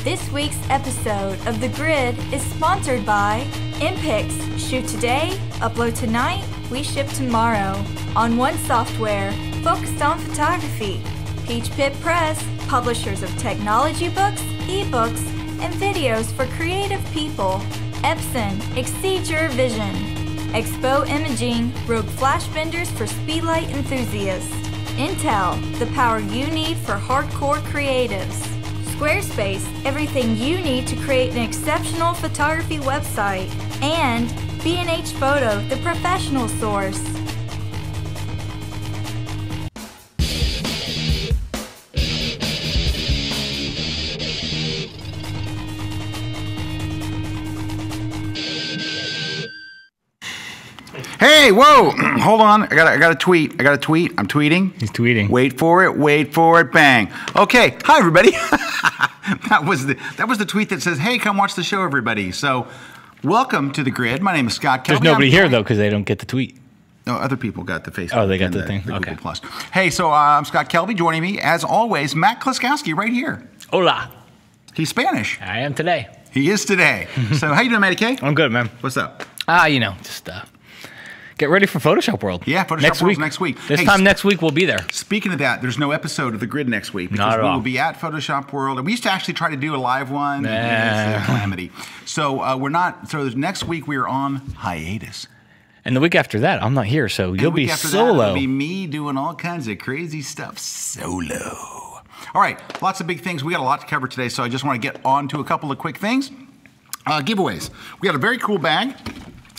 This week's episode of The Grid is sponsored by InPix. Shoot today, upload tonight, we ship tomorrow. On One Software, focused on photography. Peach Pit Press, publishers of technology books, ebooks, and videos for creative people. Epson, exceed your vision. Expo Imaging, Rogue Flash Benders for speedlight enthusiasts. Intel, the power you need for hardcore creatives. Squarespace, everything you need to create an exceptional photography website. And B&H Photo, the professional source. Hey, whoa, hold on. I got a tweet. I'm tweeting. He's tweeting. Wait for it, bang. Okay, hi everybody. That was the tweet that says, hey, come watch the show, everybody. So, welcome to The Grid. My name is Scott Kelby. There's nobody here, though, because they don't get the tweet. No, other people got the Facebook. Oh, they got and the thing. Google Okay. Plus. Hey, so I'm Scott Kelby. Joining me, as always, Matt Kloskowski right here. Hola. He's Spanish. I am today. He is today. So, how you doing, Matty K? I'm good, man. What's up? Just get ready for Photoshop World. Yeah, Photoshop World's next week. This time next week, we'll be there. Speaking of that, there's no episode of The Grid next week because Not at we all. will be at Photoshop World. And we used to actually try to do a live one. Nah. And it's a calamity. So we're not. So next week we are on hiatus. And the week after that, I'm not here, so you'll be solo. It'll be me doing all kinds of crazy stuff solo. All right, lots of big things. We got a lot to cover today, so I just want to get on to a couple of quick things. Giveaways. We got a very cool bag.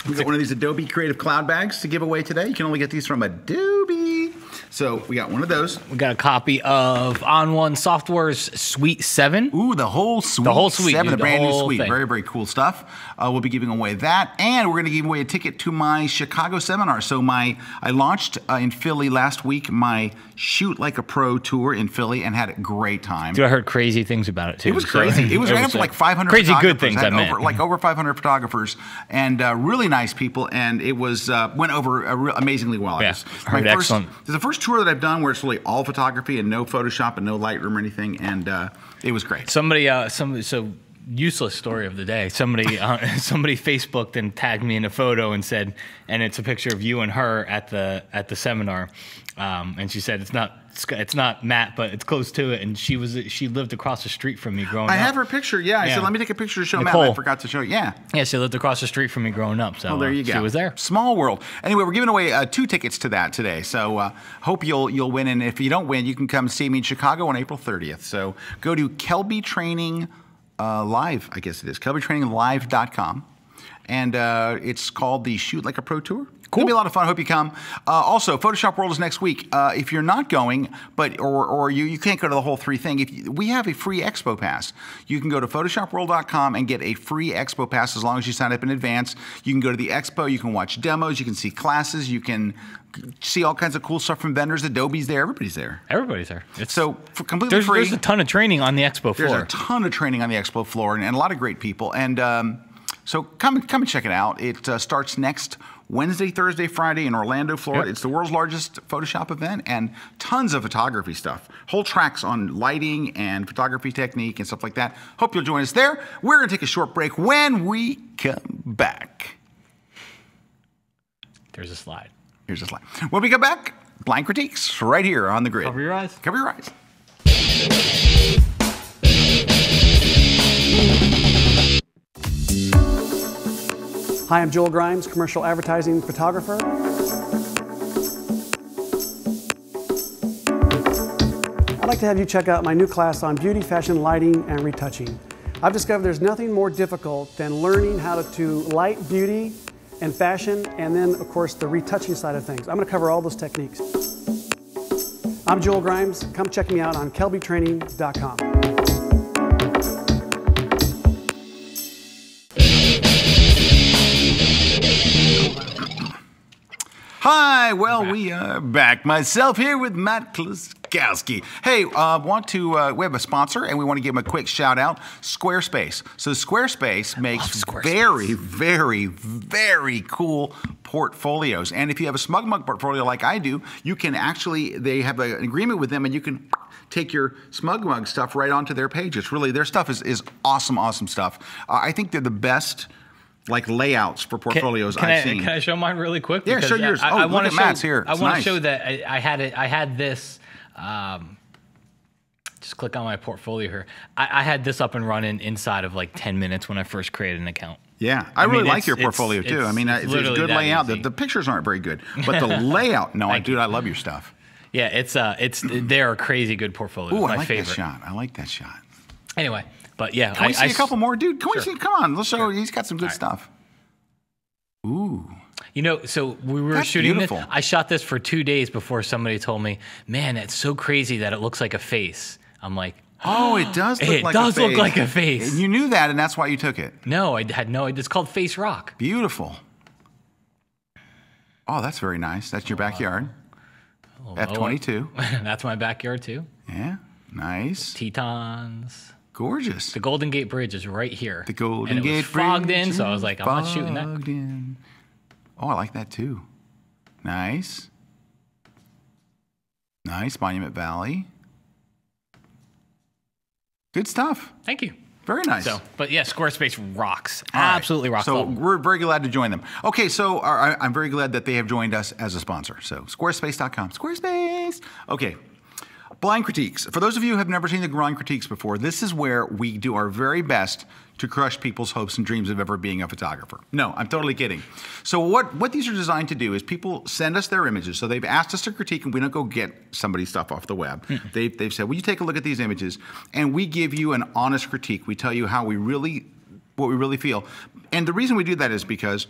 We got one of these Adobe Creative Cloud bags to give away today. You can only get these from Adobe. So we got one of those. We got a copy of On One Software's Suite 7. Ooh, the whole suite. The whole suite, 7, dude, the the brand new whole suite. thing. Very, very cool stuff. We'll be giving away that. And we're going to give away a ticket to my Chicago seminar. So I launched in Philly last week my Shoot Like a Pro tour in Philly and had a great time. Dude, I heard crazy things about it, too. It was crazy. It was right up to like 500 crazy photographers. good things, I meant. Over 500 photographers and really nice people. And it was went over amazingly well. Yeah, I heard excellent. It's the first tour that I've done where it's really all photography and no Photoshop and no Lightroom or anything. And it was great. Somebody, so useless story of the day. Somebody Facebooked and tagged me in a photo and said, and it's a picture of you and her at the seminar, and she said it's not Matt, but it's close to it. And she lived across the street from me growing up. I have her picture. Yeah, I said let me take a picture to show Nicole. Matt. I forgot to show it. Yeah. Yeah, she lived across the street from me growing up. So there you go. She was there. Small world. Anyway, we're giving away 2 tickets to that today. So hope you'll win. And if you don't win, you can come see me in Chicago on April 30th. So go to Kelby Training Live, I guess it is, KelbyTrainingLive.com. And it's called the Shoot Like a Pro Tour. Cool. It'll be a lot of fun. I hope you come. Also, Photoshop World is next week. If you're not going, or you can't go to the whole 3 thing, we have a free Expo Pass. You can go to PhotoshopWorld.com and get a free Expo Pass as long as you sign up in advance. You can go to the Expo. You can watch demos. You can see classes. You can see all kinds of cool stuff from vendors. Adobe's there. Everybody's there. Everybody's there. Completely free. There's a ton of training on the Expo floor. There's a ton of training on the Expo floor and a lot of great people. And so come and check it out. It starts next Wednesday, Thursday, Friday in Orlando, Florida. Yep. It's the world's largest Photoshop event and tons of photography stuff. Whole tracks on lighting and photography technique and stuff like that. Hope you'll join us there. We're going to take a short break. When we come back, There's a slide. Here's a slide. When we come back, Blind Critiques right here on The Grid. Cover your eyes. Cover your eyes. Hi, I'm Joel Grimes, commercial advertising photographer. I'd like to have you check out my new class on beauty, fashion, lighting, and retouching. I've discovered there's nothing more difficult than learning how to light beauty and fashion, and then, of course, the retouching side of things. I'm going to cover all those techniques. I'm Joel Grimes. Come check me out on KelbyTraining.com. Hi, well, we are back. Myself here with Matt Kloskowski. Hey, we have a sponsor, and we want to give them a quick shout out, Squarespace. So Squarespace makes very, very, very cool portfolios. And if you have a SmugMug portfolio like I do, you can actually, they have an agreement with them, and you can take your Smug Mug stuff right onto their page. It's really, their stuff is awesome, awesome stuff. I think they're the best like layouts for portfolios I've seen. Can I show mine really quick? Yeah, show yours. I want to show Matt's here. I want to show that I had this. Just click on my portfolio here. I had this up and running inside of like 10 minutes when I first created an account. Yeah, I really like your portfolio too. I mean, it's a good layout. The pictures aren't very good, but the layout. No, dude, I love your stuff. Yeah, they're a crazy good portfolio. Ooh, I like that shot. I like that shot. Anyway, but yeah, can we see a couple more, dude? Can we see? Come on, let's show. He's got some good stuff. Ooh. You know, so we were shooting this. I shot this for 2 days before somebody told me, "Man, it's so crazy that it looks like a face." I'm like, "Oh, it does look like a face." It does look like a face. And you knew that, and that's why you took it. No, I had no. It's called Face Rock. Beautiful. Oh, that's very nice. That's your backyard. F-22. That's my backyard too. Yeah, nice. Tetons. Gorgeous. The Golden Gate Bridge is right here. The Golden Gate Bridge. And it was fogged in, so I was like, I'm not shooting that. In. Oh, I like that too. Nice. Nice, Monument Valley. Good stuff. Thank you. Very nice. So, but yeah, Squarespace rocks. Absolutely rocks. So we're very glad to join them. Okay, so I'm very glad that they have joined us as a sponsor. So squarespace.com. Squarespace. Okay. Blind critiques. For those of you who have never seen the blind critiques before, this is where we do our very best to crush people's hopes and dreams of ever being a photographer. No, I'm totally kidding. So what these are designed to do is people send us their images. So they've asked us to critique, and we don't go get somebody's stuff off the web. They've said, will you take a look at these images? And we give you an honest critique. We tell you what we really feel. And the reason we do that is because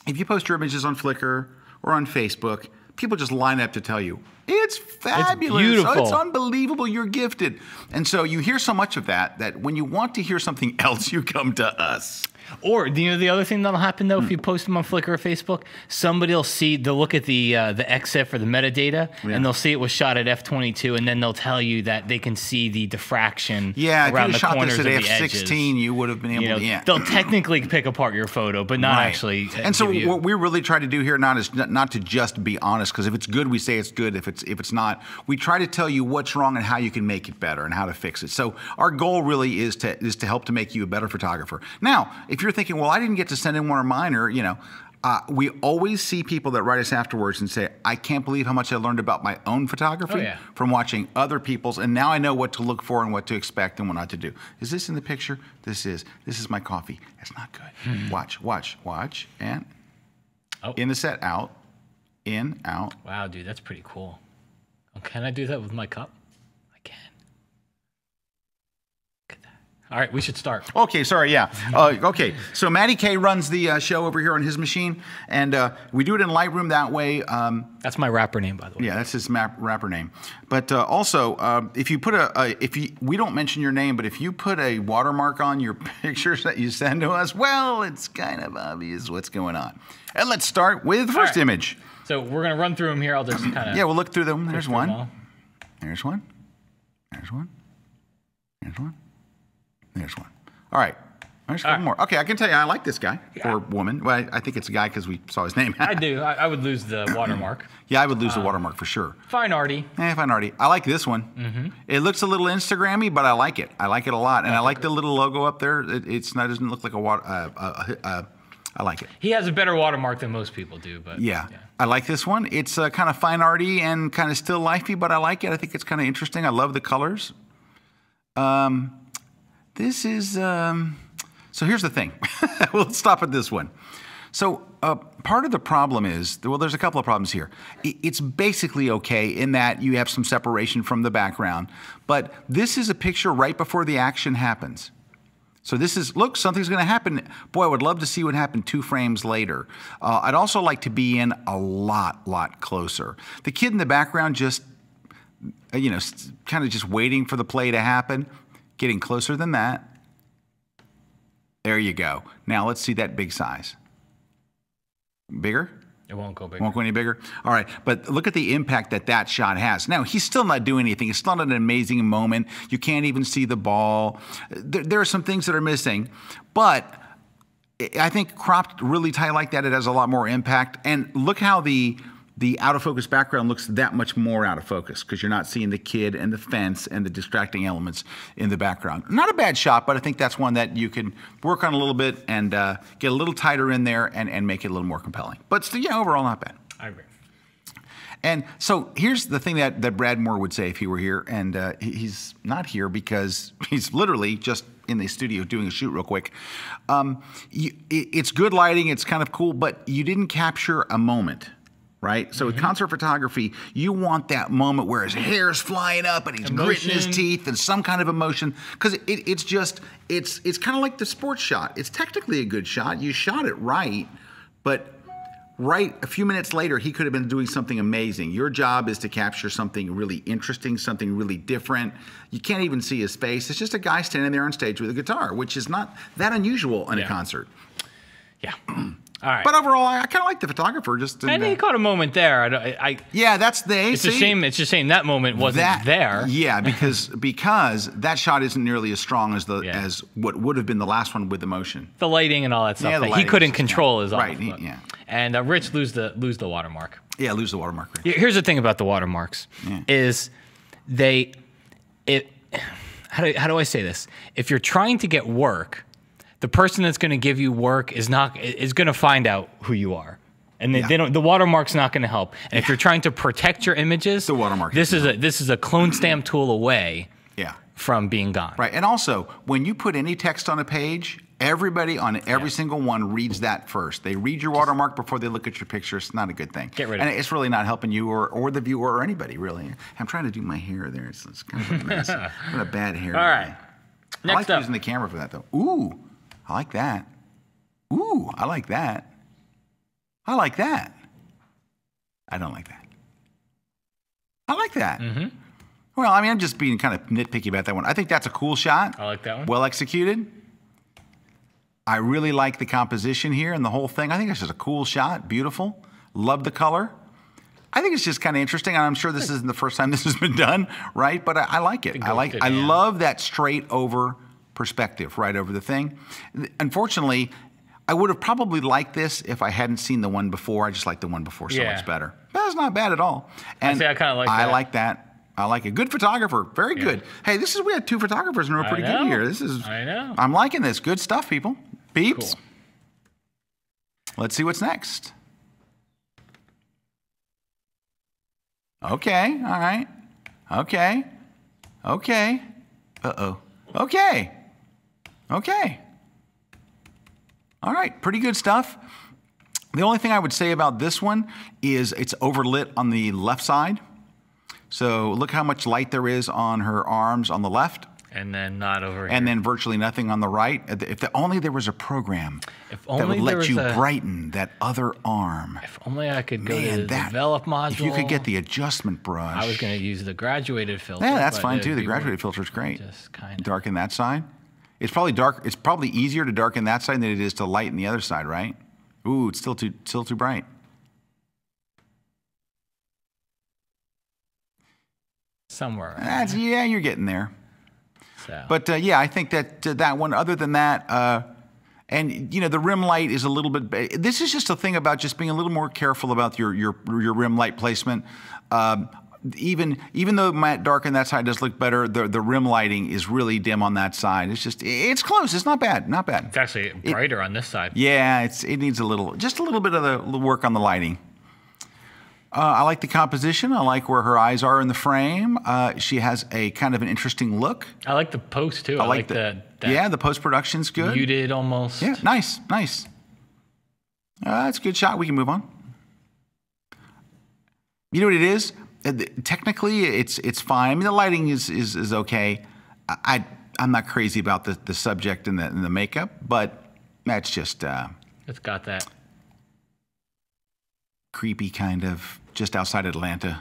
if you post your images on Flickr or on Facebook, people just line up to tell you, it's fabulous. It's beautiful. It's unbelievable. You're gifted. And so you hear so much of that when you want to hear something else, you come to us. Or, you know, the other thing that'll happen, though, if you post them on Flickr or Facebook, somebody will see, they'll look at the EXIF or the metadata, and they'll see it was shot at f/22, and then they'll tell you that they can see the diffraction around the corners of the edges. If you shot this at f/16, you would have been able to, They'll technically pick apart your photo, but not actually. And so what we really try to do here now is not to just be honest, because if it's good, we say it's good. If it's not, we try to tell you what's wrong and how you can make it better and how to fix it. So our goal really is to help to make you a better photographer. Now, if you're thinking, well, I didn't get to send in one of mine, or, we always see people that write us afterwards and say, I can't believe how much I learned about my own photography from watching other people's, and now I know what to look for and what to expect and what not to do. Is this in the picture? This is my coffee. It's not good. Watch, and in the set, out, in, out. Wow, dude, that's pretty cool. Oh, can I do that with my cup? All right, we should start. Okay, sorry, yeah. Okay, so Matty K runs the show over here on his machine, and we do it in Lightroom that way. That's my rapper name, by the way. Yeah, that's his rapper name. But also, if you put we don't mention your name, but if you put a watermark on your pictures that you send to us, well, it's kind of obvious what's going on. And let's start with the first image. So we're going to run through them here. I'll just kind of... Yeah, we'll look through them. There's one. There's one. There's one. There's one. There's one. All right. There's a couple more. Okay, I can tell you I like this guy or woman. Well, I think it's a guy because we saw his name. I do. I would lose the watermark. Yeah, I would lose the watermark for sure. Fine arty. Fine arty. I like this one. It looks a little Instagram-y, but I like it. I like it a lot. And I like the little logo up there. It doesn't look like a water. I like it. He has a better watermark than most people do. But yeah. I like this one. It's kind of fine arty and kind of still lifey, but I like it. I think it's kind of interesting. I love the colors. This is, so here's the thing. We'll stop at this one. So part of the problem is, well, there's a couple of problems here. It's basically okay in that you have some separation from the background, but this is a picture right before the action happens. So this is, look, something's going to happen. Boy, I would love to see what happened 2 frames later. I'd also like to be in a lot closer. The kid in the background just, kind of just waiting for the play to happen. Getting closer than that. There you go. Now let's see that big size. Bigger? It won't go bigger. Won't go any bigger? All right, but look at the impact that shot has. Now, he's still not doing anything. It's not an amazing moment. You can't even see the ball. There are some things that are missing, but I think cropped really tight like that, it has a lot more impact. And look how the the out of focus background looks that much more out of focus because you're not seeing the kid and the fence and the distracting elements in the background. Not a bad shot, but I think that's one that you can work on a little bit and get a little tighter in there and make it a little more compelling. But still, yeah, overall not bad. I agree. And so here's the thing that Brad Moore would say if he were here, and he's not here because he's literally just in the studio doing a shoot real quick. It's good lighting, it's kind of cool, but you didn't capture a moment. Right? So with concert photography, you want that moment where his hair's flying up and he's gritting his teeth and some kind of emotion. Because it's kind of like the sports shot. It's technically a good shot. You shot it right, but right a few minutes later, he could have been doing something amazing. Your job is to capture something really interesting, something really different. You can't even see his face. It's just a guy standing there on stage with a guitar, which is not that unusual in a concert. Yeah. All right. But overall, I kind of like the photographer. And he caught a moment there. Yeah, that's the. It's a shame. It's a shame that moment wasn't there. Yeah, because that shot isn't nearly as strong as as what would have been the last one with the motion. The lighting and all that stuff. Yeah, that he couldn't control is right. Off, and Rich lose the watermark. Yeah, lose the watermark. Rich. Here's the thing about the watermarks is how do I say this? If you're trying to get work, the person that's going to give you work is going to find out who you are, and the watermark's not going to help. And if you're trying to protect your images, the watermark. This is a clone stamp tool away. From being gone. Right, and also when you put any text on a page, everybody on every single one reads that first. They read your watermark before they look at your picture. It's not a good thing. Get rid of it. And it's really not helping you or the viewer or anybody really. I'm trying to do my hair there. It's kind of a mess. I've got a bad hair. All right. I like using the camera for that though. Ooh. I like that. Ooh, I like that. I like that. I don't like that. I like that. Mm-hmm. Well, I mean, I'm just being kind of nitpicky about that one. I think that's a cool shot. I like that one. Well executed. I really like the composition here and the whole thing. I think it's just a cool shot. Beautiful. Love the color. I think it's just kind of interesting. I'm sure this isn't the first time this has been done, right? But I like it. I love that straight over perspective right over the thing. Unfortunately, I would have probably liked this if I hadn't seen the one before. I just like the one before so much better. That's not bad at all. And I kind of like that. I like that. I like a good photographer. Very good. Hey, we had 2 photographers and we're pretty good here. I know. I'm liking this. Good stuff, people. Peeps. Cool. Let's see what's next. Okay. All right. Okay. Okay. Uh-oh. Okay. Okay. All right. Pretty good stuff. The only thing I would say about this one is it's overlit on the left side. So look how much light there is on her arms on the left. And then not over here. And then virtually nothing on the right. If only there was a program that would let you brighten that other arm. If only I could go to the develop module. If you could get the adjustment brush. I was going to use the graduated filter. Yeah, that's fine too. The graduated filter is great. Just kind of darken that side. It's probably dark. It's probably easier to darken that side than it is to lighten the other side, right? Ooh, it's still too bright. Somewhere. Yeah, you're getting there. So. But yeah, I think that one. Other than that, and the rim light is a little bit. This is just a thing about just being a little more careful about your rim light placement. Even though matte dark on that side does look better, the rim lighting is really dim on that side. It's close. It's not bad. Not bad. It's actually brighter on this side. Yeah, it needs just a little bit of the work on the lighting. I like the composition. I like where her eyes are in the frame. She has a kind of an interesting look. I like the post too. I like the post-production's good. Muted almost. Yeah, nice. That's a good shot. We can move on. You know what it is? Technically, it's fine. I mean, the lighting is okay. I'm not crazy about the subject and the makeup, but that's just it's got that creepy kind of just outside Atlanta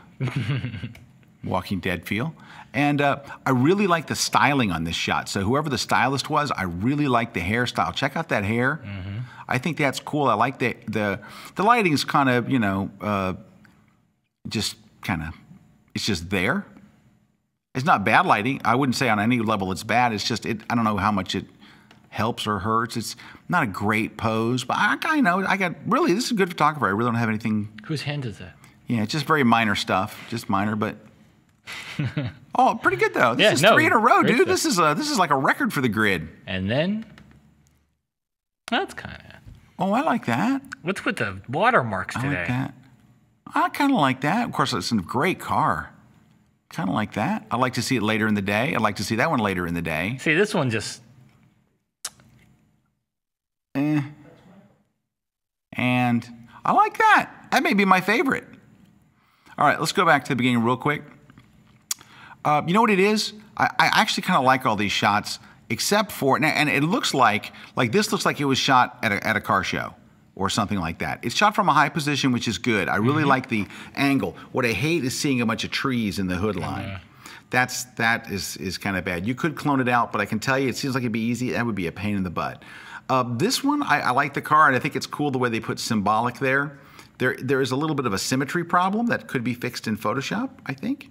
Walking Dead feel. And I really like the styling on this shot. So whoever the stylist was, I really like the hairstyle. Check out that hair. Mm-hmm. I think that's cool. I like the lighting is kind of, just kind of, it's just there. It's not bad lighting. I wouldn't say on any level it's bad. It's just, I don't know how much it helps or hurts. It's not a great pose, but I know, really, this is a good photographer. I really don't have anything. Whose hand is that? Yeah, just very minor stuff, just minor, but oh, pretty good though. This is 3 in a row, dude. This is like a record for the grid. And then that's kind of. Oh, I like that. What's with the watermarks today? I like that. I kind of like that. Of course, it's a great car. Kind of like that. I'd like to see it later in the day. I'd like to see that one later in the day. See, this one just. And I like that. That may be my favorite. All right, let's go back to the beginning real quick. You know what it is? I actually kind of like all these shots, except for, and it looks like this looks like it was shot at a car show or something like that. It's shot from a high position, which is good. I really like the angle. What I hate is seeing a bunch of trees in the hood line. That is kind of bad. You could clone it out, but I can tell you, it seems like it'd be easy. That would be a pain in the butt. This one, I like the car, and I think it's cool the way they put symbolic there. There is a little bit of a symmetry problem that could be fixed in Photoshop, I think.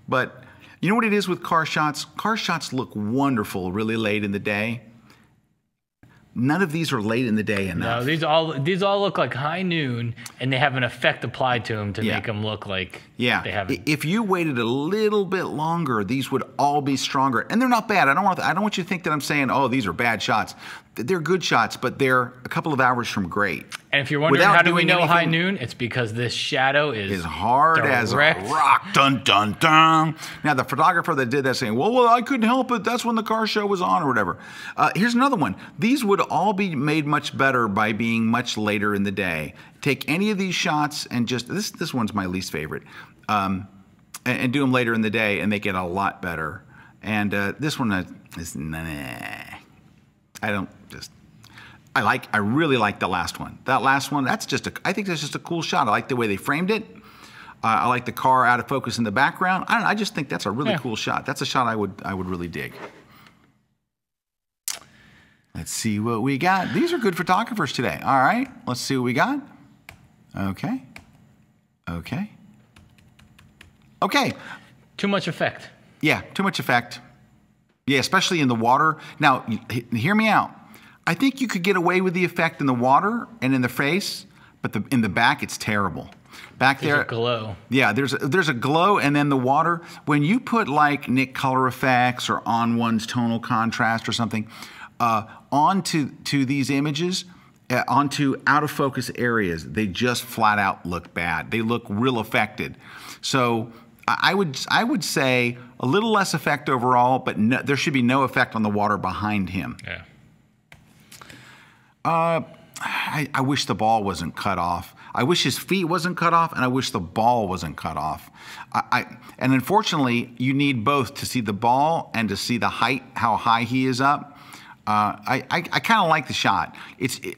But you know what it is with car shots? Car shots look wonderful really late in the day. None of these are late in the day enough. No, these all look like high noon, and they have an effect applied to them to make them look like they haven't. If you waited a little bit longer, these would all be stronger, and they're not bad. I don't want you to think that I'm saying, oh, these are bad shots. They're good shots, but they're a couple of hours from great. And if you're wondering how do we know high noon, it's because this shadow is hard as a rock. Dun dun dun. Now the photographer that did that saying, well, I couldn't help it. That's when the car show was on or whatever. Here's another one. These would all be made much better by being much later in the day. Take any of these shots and just this one's my least favorite, and do them later in the day, and they get a lot better. And this one is nah. I really like the last one. That last one, I think that's just a cool shot. I like the way they framed it. I like the car out of focus in the background. I just think that's a really cool shot. That's a shot I would really dig. Let's see what we got. These are good photographers today. All right, let's see what we got. Okay. Too much effect. Yeah, too much effect. Yeah, especially in the water. Now, hear me out. I think you could get away with the effect in the water and in the face, but in the back, it's terrible. Back there, there's a glow. Yeah, there's a glow, and then the water. When you put like Nik color effects or on one's tonal contrast or something onto these images, onto out of focus areas, they just flat out look bad. They look real affected. So I would say a little less effect overall, but there should be no effect on the water behind him. Yeah. I wish the ball wasn't cut off. I wish his feet wasn't cut off, and I wish the ball wasn't cut off. And unfortunately, you need both to see the ball and to see the height, how high he is up. I kind of like the shot.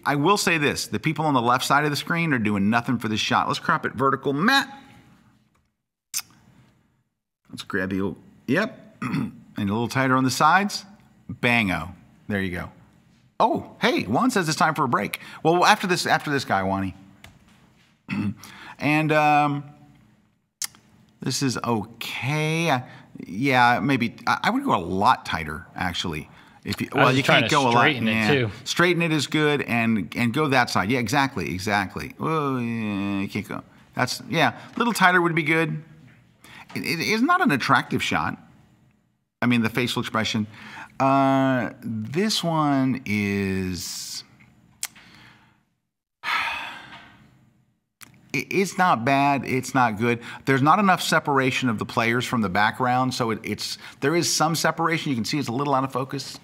I will say this: the people on the left side of the screen are doing nothing for this shot. Let's crop it vertical, Matt. Let's grab you. Yep, and a little tighter on the sides. Bango. There you go. Oh, hey, Juan says it's time for a break. Well, after this guy, Wani. And this is okay. Yeah, maybe I would go a lot tighter, actually. You can't go a lot. Too. Straighten it is good, and go that side. Yeah, exactly. Oh, yeah, you can't go. A little tighter would be good. It's not an attractive shot. I mean, the facial expression. This one is, it's not bad. It's not good. There's not enough separation of the players from the background. So there is some separation. You can see it's a little out of focus.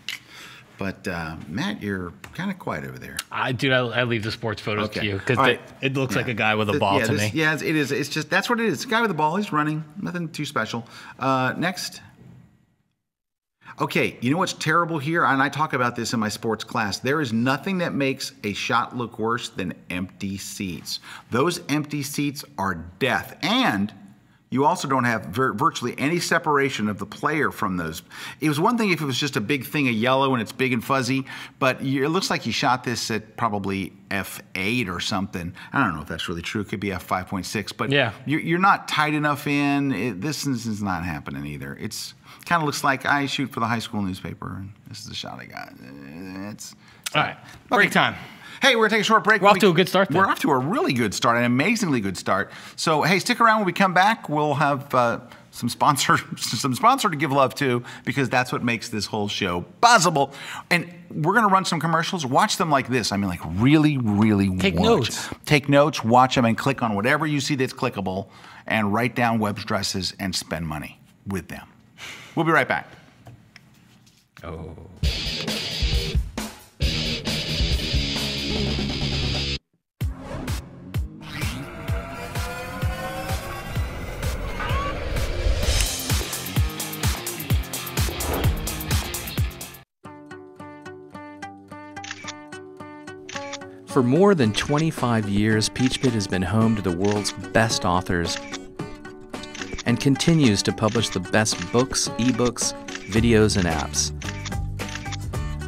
But Matt, you're kind of quiet over there. I leave the sports photos to you because it looks like a guy with a ball to me. Yeah, it is. It's just, that's what it is. It's a guy with a ball. He's running. Nothing too special. Next. Okay, you know what's terrible here? And I talk about this in my sports class. There is nothing that makes a shot look worse than empty seats. Those empty seats are death. And you also don't have virtually any separation of the player from those. It was one thing if it was just a big thing of yellow and it's big and fuzzy, but it looks like you shot this at probably f8 or something. I don't know if that's really true. It could be f5.6, but yeah. You're not tight enough in. This is not happening either. Kind of looks like I shoot for the high school newspaper, and this is the shot I got. All right, break time. Hey, we're going to take a short break. We're off to a good start, though. We're off to a really good start, an amazingly good start. So, hey, stick around when we come back. We'll have some sponsor to give love to, because that's what makes this whole show possible. And we're going to run some commercials. Watch them like this. I mean, like really, really Take watch. notes. Take notes, watch them, and click on whatever you see that's clickable, and write down web addresses and spend money with them. We'll be right back. Oh. For more than 25 years, Peachpit has been home to the world's best authors and continues to publish the best books, ebooks, videos, and apps.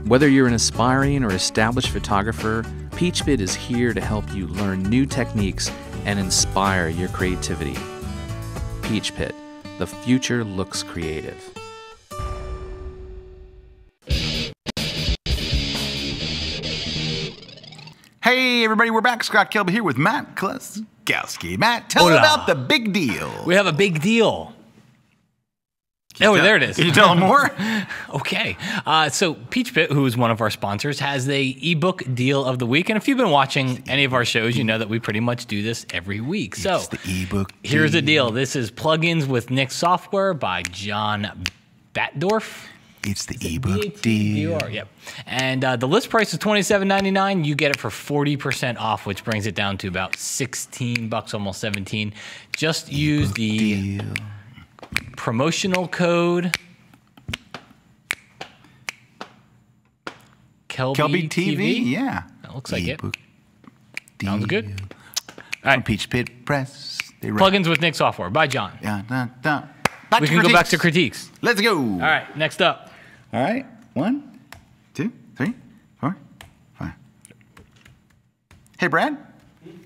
Whether you're an aspiring or established photographer, Peachpit is here to help you learn new techniques and inspire your creativity. Peachpit, the future looks creative. Hey, everybody, we're back. Scott Kelby here with Matt Kluskowski. Matt, tell them about the big deal. We have a big deal. Oh, there it is. Can you tell them more? Okay. So Peachpit, who is one of our sponsors, has the ebook deal of the week. And if you've been watching any of our shows, you know that we pretty much do this every week. So it's the ebook deal. Here's the deal. This is Plugins with Nik Software by John Batdorf. It's the ebook deal. Yep. And the list price is $27.99. You get it for 40% off, which brings it down to about $16, almost 17. Just use the promotional code Kelby TV. Yeah. That looks like it. Deal. Sounds good. All right. From Peachpit Press. Plugins with Nik Software by John. Yeah, We can go back to critiques. Let's go. All right. Next up. All right. 1, 2, 3, 4, 5. Hey, Brad,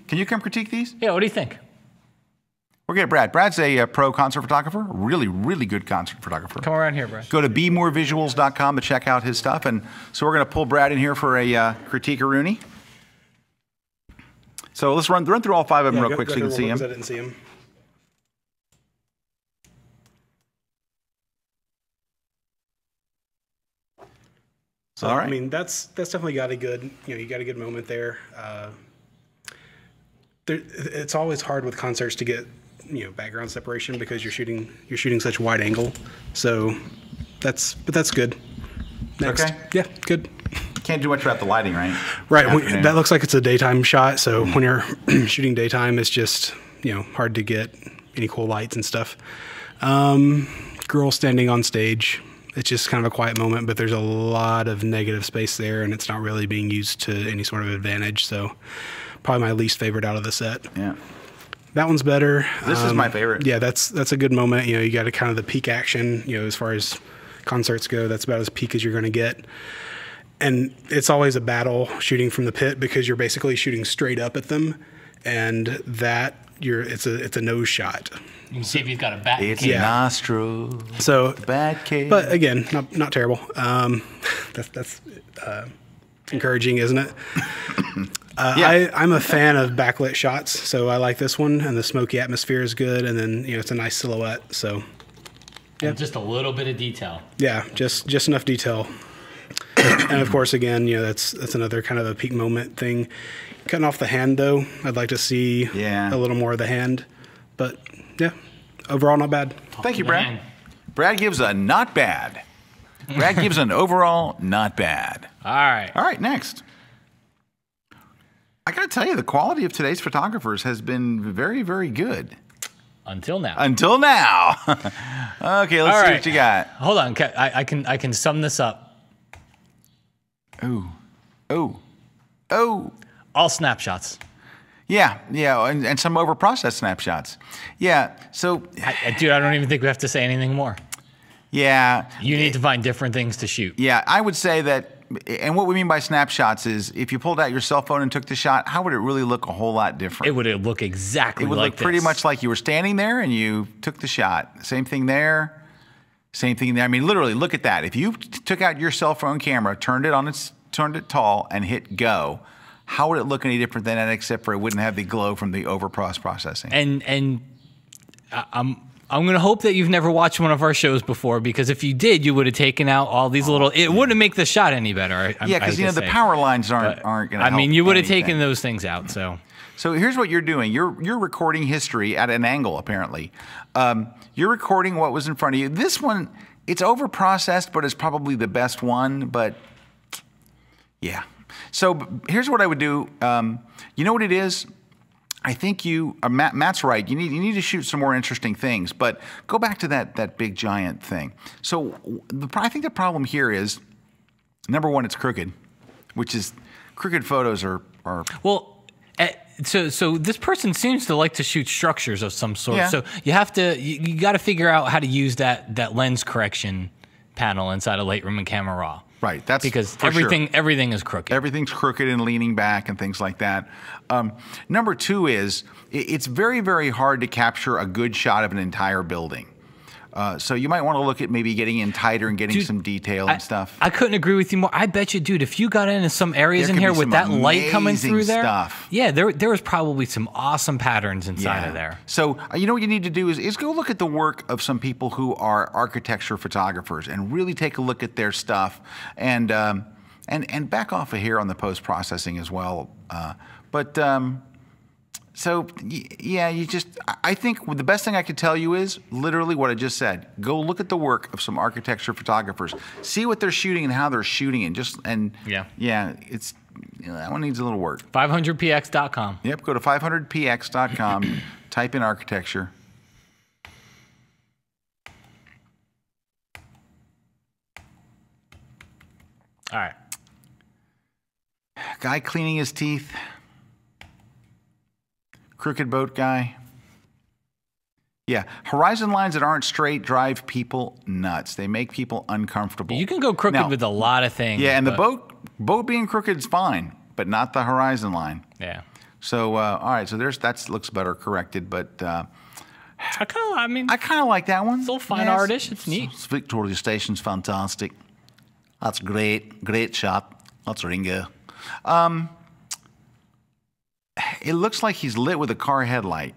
can you come critique these? Yeah, what do you think? We'll get Brad. Brad's a pro concert photographer, really, really good concert photographer. Come around here, Brad. Go to bemoresvisuals.com to check out his stuff. And so we're going to pull Brad in here for a critique-a-rooney. So let's run through all 5 of them real quick so you can see them. I didn't see him. So, all right. I mean, that's definitely got a good, you got a good moment there. It's always hard with concerts to get, background separation because you're shooting such wide angle. So that's good. Next. Okay. Yeah, good. Can't do much about the lighting, right? Right. That looks like it's a daytime shot. So when you're shooting daytime, it's just, hard to get any cool lights and stuff. Girl standing on stage. It's just kind of a quiet moment, but there's a lot of negative space there, and it's not really being used to any sort of advantage. So probably my least favorite out of the set. Yeah. That one's better. This is my favorite. Yeah, that's a good moment. You got kind of the peak action, as far as concerts go. That's about as peak as you're going to get. And it's always a battle shooting from the pit because you're basically shooting straight up at them, and it's a nose shot. You can see if he's got a bat. It's cave. a nostril. So Bat cave. But again, not terrible. That's encouraging, isn't it? Yeah. I'm a fan of backlit shots, so I like this one, and the smoky atmosphere is good, and then it's a nice silhouette. So And just a little bit of detail. yeah, just enough detail. And of course, again, that's another kind of a peak moment thing. Cutting off the hand, though, I'd like to see a little more of the hand. But yeah, overall not bad. Thank you, Brad. Brad gives a not bad. Brad gives an overall not bad. All right. All right, next. I got to tell you, the quality of today's photographers has been very, very good. Until now. Until now. Okay, let's see what you got. Hold on. I can sum this up. Oh. All snapshots. Yeah, and some overprocessed snapshots. Yeah, so... Dude, I don't even think we have to say anything more. Yeah. You need to find different things to shoot. Yeah, I would say that, and what we mean by snapshots is if you pulled out your cell phone and took the shot, how would it really look a whole lot different? It would look exactly like It would look pretty much like you were standing there and you took the shot. Same thing there. Same thing there. I mean, literally, look at that. If you took out your cell phone camera, turned it tall, and hit go, how would it look any different than that? Except for it wouldn't have the glow from the processing. And I'm going to hope that you've never watched one of our shows before, because if you did, you would have taken out all these little. It wouldn't make the shot any better. Yeah, because the power lines aren't going to. I mean, you would have taken those things out. So here's what you're doing. You're recording history at an angle, apparently. You're recording what was in front of you. This one, it's over-processed, but it's probably the best one. But, yeah. So here's what I would do. You know what it is? I think Matt's right. You need to shoot some more interesting things. But go back to that big giant thing. So I think the problem here is, number one, it's crooked, which is crooked photos are well. So this person seems to like to shoot structures of some sort. Yeah. So you have to you got to figure out how to use that lens correction panel inside of Lightroom and Camera Raw. Right. That's because for everything sure. is crooked. Everything's crooked and leaning back and things like that. Number two is it's very, very hard to capture a good shot of an entire building. So you might want to look at maybe getting in tighter and getting some detail and stuff. I couldn't agree with you more. I bet you, dude, if you got into some areas There in could here be with some that light coming amazing through there, stuff. yeah, there was probably some awesome patterns inside of there. So you know what you need to do is go look at the work of some people who are architecture photographers and really take a look at their stuff and back off of here on the post-processing as well. So, yeah, I think the best thing I could tell you is literally what I just said. Go look at the work of some architecture photographers. See what they're shooting and how they're shooting it. It's that one needs a little work. 500px.com. Yep, go to 500px.com, type in architecture. All right. Guy cleaning his teeth. Crooked boat guy. Yeah, horizon lines that aren't straight drive people nuts. They make people uncomfortable. You can go crooked with a lot of things. Yeah, and the boat being crooked is fine, but not the horizon line. Yeah. So all right, so that looks better corrected, but I kind of like that one. It's a little fine artish. It's neat. Victoria Station's fantastic. That's great shot. That's Ringo. It looks like he's lit with a car headlight.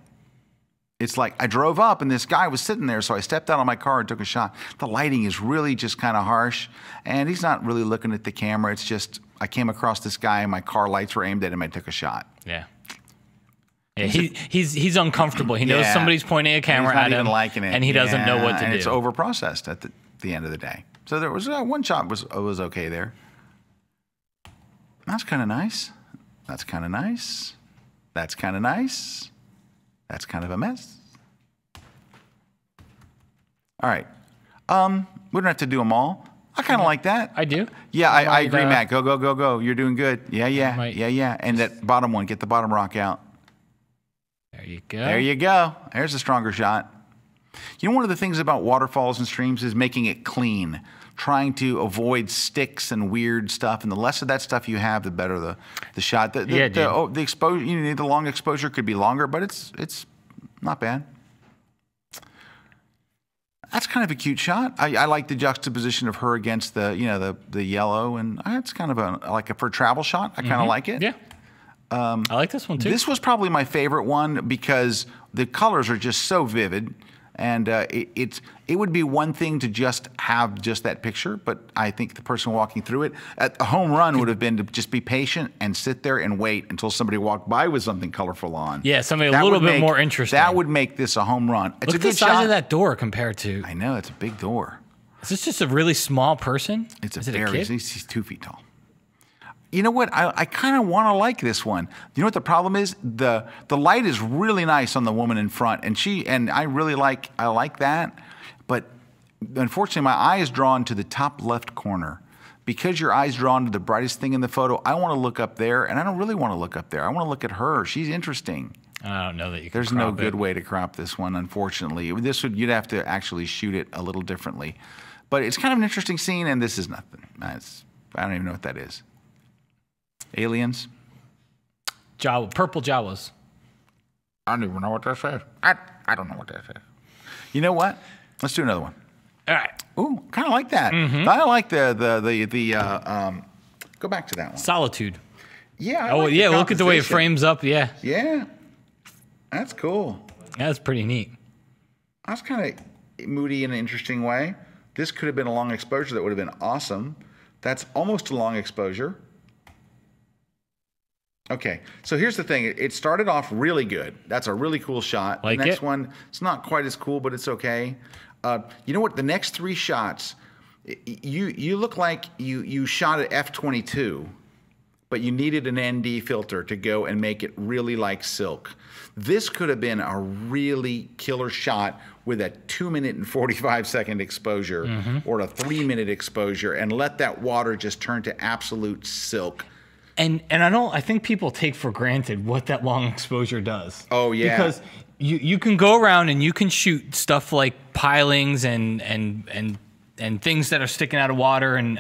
It's like I drove up and this guy was sitting there, so I stepped out of my car and took a shot. The lighting is really just kind of harsh, and he's not really looking at the camera. It's just I came across this guy and my car lights were aimed at him. I took a shot. Yeah. Yeah, he's uncomfortable. He knows somebody's pointing a camera at him, even liking it. And he doesn't know what to do. It's overprocessed at the end of the day. So there was one shot was okay there. That's kind of nice. That's kind of nice. That's kind of nice. That's kind of a mess. All right. We don't have to do them all. I kind of like that. I do. Yeah, I agree, Matt. Go. You're doing good. Yeah. And that bottom one, get the bottom rock out. There you go. There you go. There's a stronger shot. You know, one of the things about waterfalls and streams is making it clean, trying to avoid sticks and weird stuff. And the less of that stuff you have, the better the shot. The exposure, you need the long exposure could be longer, but it's not bad. That's kind of a cute shot. I like the juxtaposition of her against the yellow, and it's kind of for a travel shot. I kind of like it. Yeah. I like this one too. This was probably my favorite one because the colors are just so vivid, and it would be one thing to just have just that picture, but I think the person walking through it, a home run would have been to just be patient and sit there and wait until somebody walked by with something colorful on. Yeah, something a little bit more interesting. That would make this a home run. It's Look a at good the size shot. of that door compared to. I know, it's a big door. Is this just a really small person? It's Is it a kid? He's 2 feet tall. You know what? I kind of want to like this one. You know what the problem is? The light is really nice on the woman in front, and I like that. But unfortunately, my eye is drawn to the top left corner. Because your eye's drawn to the brightest thing in the photo, I want to look up there, and I don't really want to look up there. I want to look at her. She's interesting. I don't know that you can. There's no good way to crop this one, unfortunately. You'd have to actually shoot it a little differently. But it's kind of an interesting scene, and this is nothing. I don't even know what that is. Aliens? Purple Jawas. I don't even know what that says. I don't know what that says. You know what? Let's do another one. All right. Ooh, kind of like that. I like the go back to that one. Solitude. Yeah. I Oh, like the yeah. Look at the way it composition. frames up. Yeah. Yeah. That's cool. That's pretty neat. That's kind of moody in an interesting way. This could have been a long exposure that would have been awesome. That's almost a long exposure. Okay, so here's the thing. It started off really good. That's a really cool shot. Like the next it? one, it's not quite as cool, but it's okay. You know what? The next 3 shots, you look like you shot at f/22, but you needed an ND filter to go and make it really like silk. This could have been a really killer shot with a 2-minute and 45-second exposure or a 3-minute exposure, and let that water just turn to absolute silk. And I think people take for granted what that long exposure does. Oh, yeah. Because you can go around and you can shoot stuff like pilings and things that are sticking out of water and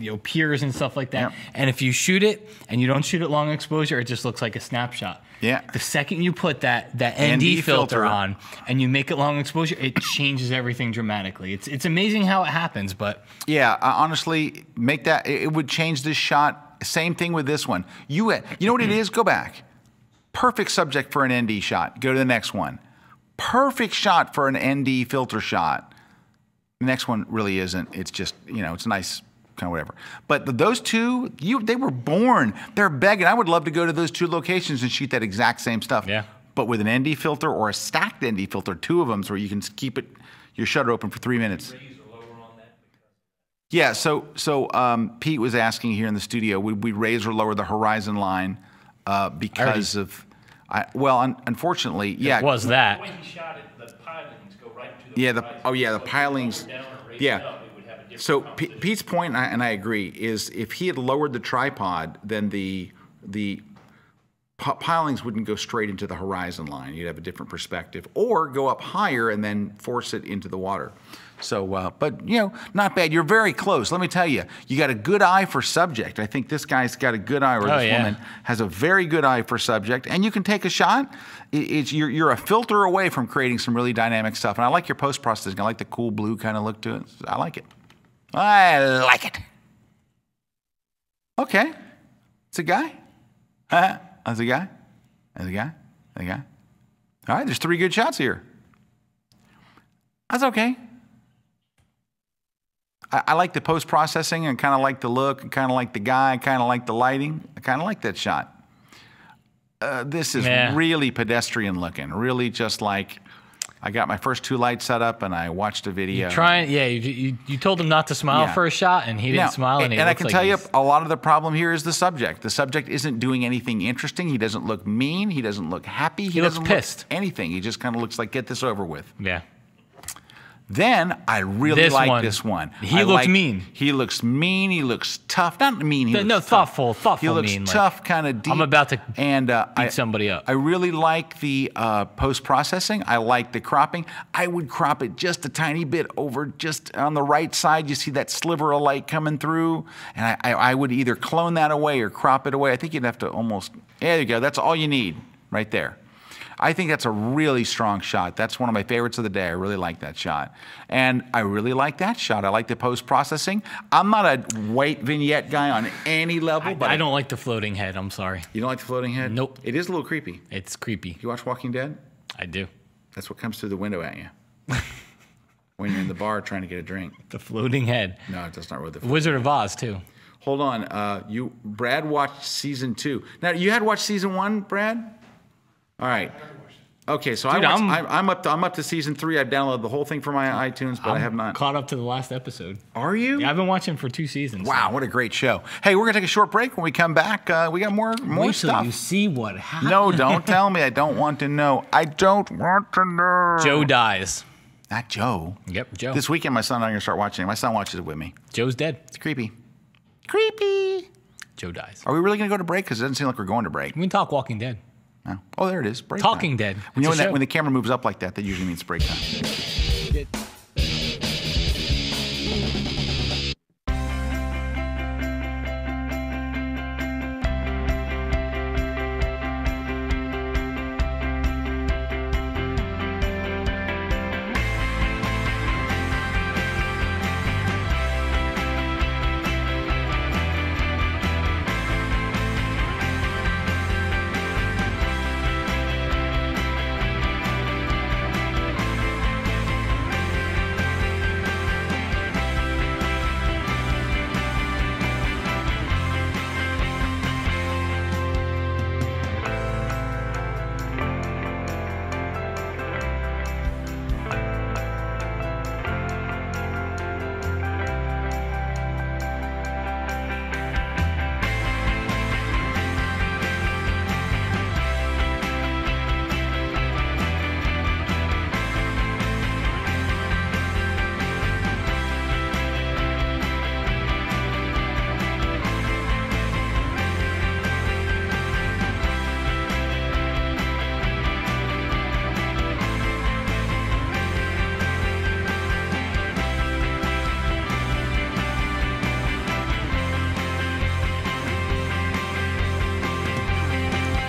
you know, piers and stuff like that. Yeah. And if you shoot it and you don't shoot it long exposure, it just looks like a snapshot. Yeah. The second you put that ND filter on and you make it long exposure, it changes everything dramatically. It's amazing how it happens, but Yeah, honestly, make that. It would change this shot. Same thing with this one. You know what it is? Go back. Perfect subject for an ND shot. Go to the next one. Perfect shot for an ND filter shot. The next one really isn't. It's just, you know, it's nice, kind of whatever. But those two, they were born. They're begging. I would love to go to those 2 locations and shoot that exact same stuff. Yeah. But with an ND filter or a stacked ND filter, 2 of them, so you can keep your shutter open for 3 minutes. Yeah, so Pete was asking here in the studio, would we raise or lower the horizon line because of, unfortunately, yeah. it was that. When he shot it, the pilings go right to Yeah, horizon. the pilings, Down or raise it yeah. up, we would have a different So composition. Pete's point, and I agree, is if he had lowered the tripod, then the pilings wouldn't go straight into the horizon line. You'd have a different perspective, or go up higher and then force it into the water. So, but you know, not bad. You're very close. Let me tell you, you got a good eye for subject. I think this guy's got a good eye, or this woman has a very good eye for subject, and you can take a shot. You're a filter away from creating some really dynamic stuff. And I like your post processing. I like the cool blue kind of look to it. I like it. I like it. Okay, it's a guy. That's a guy. That's a guy. That's a guy. All right, there's 3 good shots here. That's okay. I like the post-processing and kind of like the look, and kind of like the guy, kind of like the lighting. I kind of like that shot. This is really pedestrian looking, really just like I got my first 2 lights set up and I watched a video. You told him not to smile for a shot, and he didn't smile. And I can tell you, a lot of the problem here is the subject. The subject isn't doing anything interesting. He doesn't look mean. He doesn't look happy. He looks doesn't pissed. Look anything. He just kind of looks like, get this over with. Yeah. Then I really like this one. He looks mean. He looks mean. He looks tough. Not mean. He looks thoughtful. He looks mean, tough, kind of deep. I'm about to beat somebody up. I really like the post-processing. I like the cropping. I would crop it just a tiny bit over, just on the right side. You see that sliver of light coming through, and I would either clone that away or crop it away. I think you'd have to almost. There you go. That's all you need right there. I think that's a really strong shot. That's one of my favorites of the day. I really like that shot. And I really like that shot. I like the post-processing. I'm not a white vignette guy on any level. But I don't like the floating head. I'm sorry. You don't like the floating head? Nope. It is a little creepy. It's creepy. You watch Walking Dead? I do. That's what comes through the window at you. When you're in the bar trying to get a drink. The floating head. No, that's not really the Wizard of Oz, too. Hold on. Brad watched season 2. Now, you had watched season 1, Brad? All right. Okay, so Dude, I'm up to season 3. I've downloaded the whole thing for my iTunes, but I have not. Caught up to the last episode. Are you? Yeah, I've been watching for 2 seasons. Wow, what a great show! Hey, we're gonna take a short break. When we come back, we got more Wait till stuff. you see what happens. No, don't tell me. I don't want to know. I don't want to know. Joe dies. Not Joe. Yep, Joe. This weekend, my son and I are gonna start watching it. My son watches it with me. Joe's dead. It's creepy. Creepy. Joe dies. Are we really gonna go to break? Because it doesn't seem like we're going to break. We can talk Walking Dead. No. Oh, there it is. Break Talking time. Dead. When, It's a show. when the camera moves up like that, that usually means break time.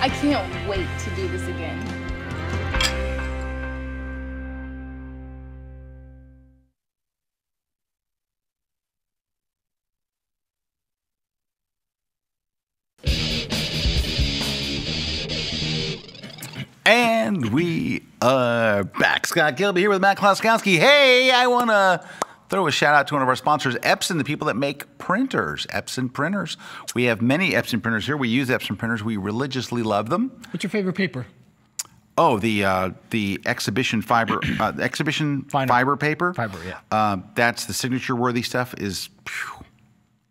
I can't wait to do this again. And we are back. Scott Gilby here with Matt Kloskowski. Hey, I want to throw a shout out to one of our sponsors, Epson, the people that make printers, Epson printers. We have many Epson printers here. We use Epson printers. We religiously love them. What's your favorite paper? Oh, the exhibition fiber, fiber paper. Fiber, yeah. That's the signature worthy stuff. Is.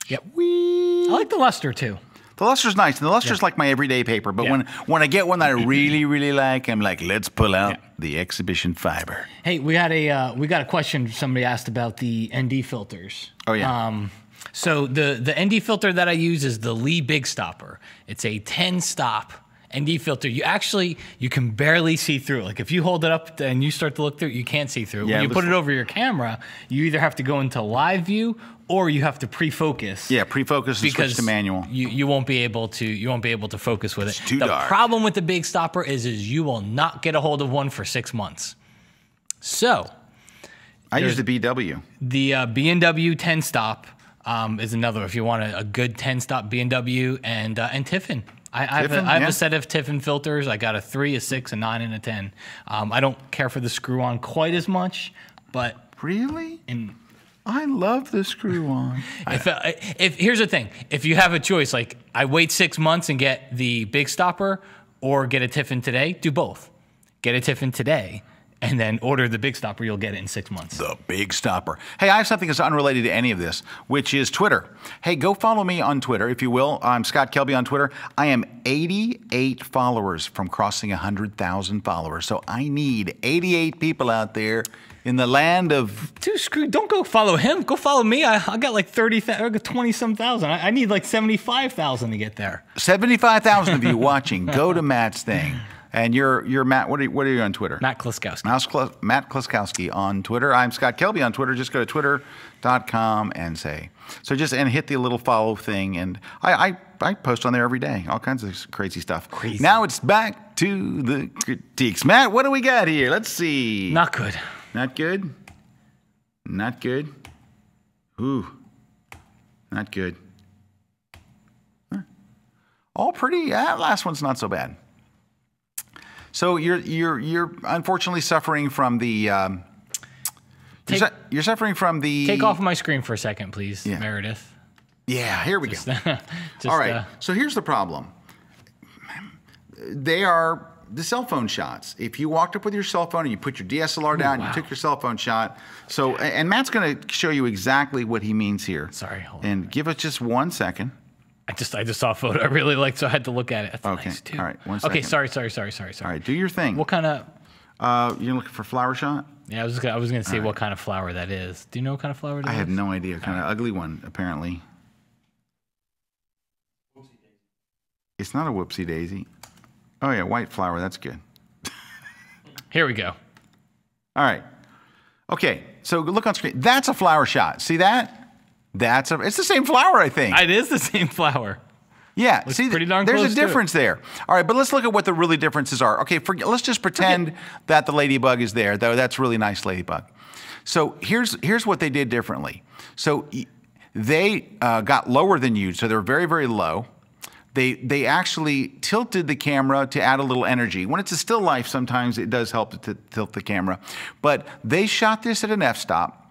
Yep. I like the luster too. The luster's nice, and the luster's like my everyday paper. But when I get one that I really, really like, I'm like, let's pull out the exhibition fiber. Hey, we got a question somebody asked about the ND filters. Oh yeah. So the ND filter that I use is the Lee Big Stopper. It's a 10-stop ND filter. You can barely see through it. Like if you hold it up and you start to look through it, you can't see through it. Yeah, when you put it over your camera, you either have to go into live view or you have to pre-focus. Yeah, pre-focus and switch to manual. You won't be able to focus with it. It's too dark. The problem with the Big Stopper is you will not get a hold of one for 6 months. So I use the BW. The B&W 10-stop is another. If you want a good 10-stop B&W and Tiffin. I have a set of Tiffin filters. I got a 3, a 6, a 9, and a 10. I don't care for the screw-on quite as much, but really, I love the screw-on. If here's the thing, if you have a choice, like I wait 6 months and get the Big Stopper, or get a Tiffin today, do both. Get a Tiffin today, and then order the Big Stopper. You'll get it in 6 months. The Big Stopper. Hey, I have something that's unrelated to any of this, which is Twitter. Hey, go follow me on Twitter, if you will. I'm Scott Kelby on Twitter. I am 88 followers from crossing 100,000 followers. So I need 88 people out there in the land of... Dude, don't go follow him. Go follow me. I got like 20-some thousand. I need like 75,000 to get there. 75,000 of you watching. Go to Matt's thing. And you're Matt. What are you on Twitter? Matt Kloskowski. Matt Kloskowski on Twitter. I'm Scott Kelby on Twitter. Just go to twitter.com and hit the little follow thing. And I post on there every day, all kinds of crazy stuff. Crazy. Now it's back to the critiques. Matt, what do we got here? Let's see. Not good. Not good. Not good. Ooh. Not good. Huh. All pretty. Last one's not so bad. So you're unfortunately suffering from the you're suffering from the... Take off my screen for a second, please, Meredith. Yeah, here we go. All right. So here's the problem. They are the cell phone shots. If you walked up with your cell phone and you put your DSLR down, you took your cell phone shot. So and Matt's going to show you exactly what he means here. Sorry, hold on. Give us just 1 second. I just saw a photo I really liked, so I had to look at it. That's okay. Nice too. All right. 1 second. Okay. Sorry. All right. Do your thing. What kind of? You're looking for flower shot? Yeah, I was gonna say what kind of flower that is. Do you know what kind of flower it is? I have no idea. Kind of ugly one, apparently. It's not a whoopsie daisy. Oh yeah, white flower. That's good. Here we go. All right. Okay. So look on screen. That's a flower shot. See that? It's the same flower, I think. It is the same flower. Yeah, Looks see, pretty darn there's close a difference there. All right, but let's look at what the really differences are. Okay, let's just pretend that the ladybug is there, though. That's a really nice ladybug. So here's what they did differently. So they got lower than you, so they're very, very low. They actually tilted the camera to add a little energy. When it's a still life, sometimes it does help to tilt the camera. But they shot this at an f-stop.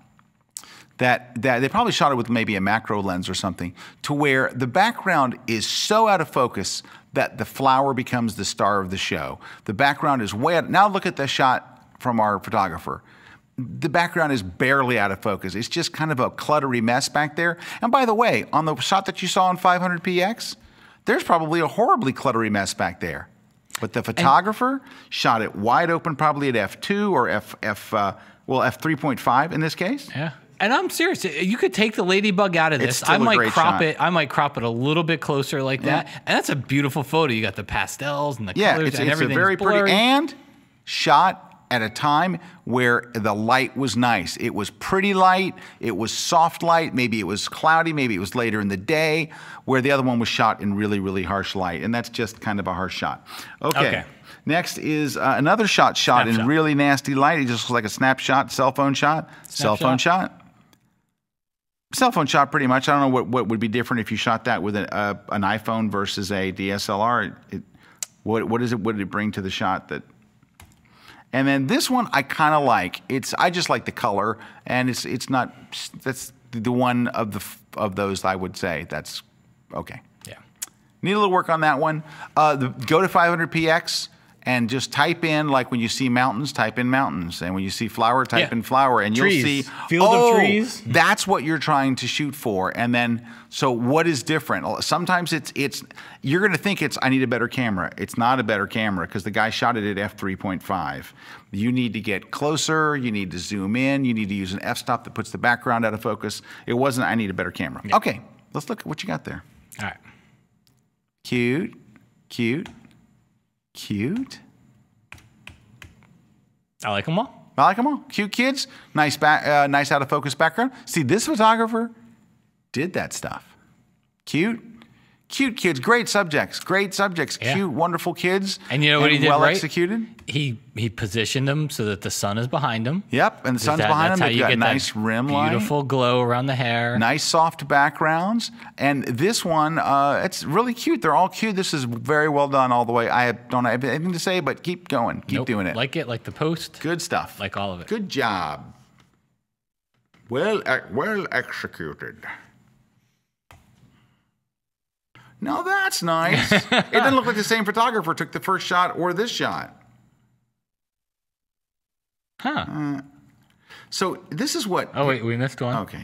That they probably shot it with maybe a macro lens or something, to where the background is so out of focus that the flower becomes the star of the show. The background is way out. Now look at the shot from our photographer. The background is barely out of focus. It's just kind of a cluttery mess back there. And by the way, on the shot that you saw on 500px, there's probably a horribly cluttery mess back there. But the photographer shot it wide open, probably at f2 or f3.5 in this case. Yeah. And I'm serious. You could take the ladybug out of this. I might crop it a little bit closer like that. And that's a beautiful photo. You got the pastels and the colors and it's everything's a very blurry. pretty and shot at a time where the light was nice. It was pretty light, it was soft light, maybe it was cloudy, maybe it was later in the day, where the other one was shot in really, really harsh light. And that's just kind of a harsh shot. Okay. Next is another shot in really nasty light. It just looks like a snapshot, cell phone shot. Cell phone shot. Cell phone shot, pretty much. I don't know what would be different if you shot that with an iPhone versus a DSLR. What is it? What did it bring to the shot? And then this one I kind of like. I just like the color, and it's not. That's the one of those I would say that's okay. Yeah. Need a little work on that one. Go to 500px. And just type in, like when you see mountains, type in mountains. And when you see flower, type in flower. And trees. You'll see, field of trees. That's what you're trying to shoot for. And then, so what is different? Sometimes you're going to think I need a better camera. It's not a better camera because the guy shot it at f3.5. You need to get closer. You need to zoom in. You need to use an f-stop that puts the background out of focus. It wasn't, I need a better camera. Yeah. Okay, let's look at what you got there. All right. Cute, cute. Cute. I like them all. I like them all. Cute kids. Nice nice out of focus background. See, this photographer did that stuff. Cute. Cute kids. Great subjects. Great subjects. Yeah. Cute, wonderful kids. And you know what he did well right? Executed. He positioned them so that the sun is behind him. Yep, and the sun's behind him. They've got nice rim light. Beautiful glow around the hair. Nice soft backgrounds. And this one, it's really cute. They're all cute. This is very well done all the way. I don't have anything to say, but keep going. Keep doing it. Like the post. Good stuff. Like all of it. Good job. Well executed. Now that's nice. It doesn't look like the same photographer took the first shot or this shot. Huh. So this is what... Oh, wait, we missed one. Okay.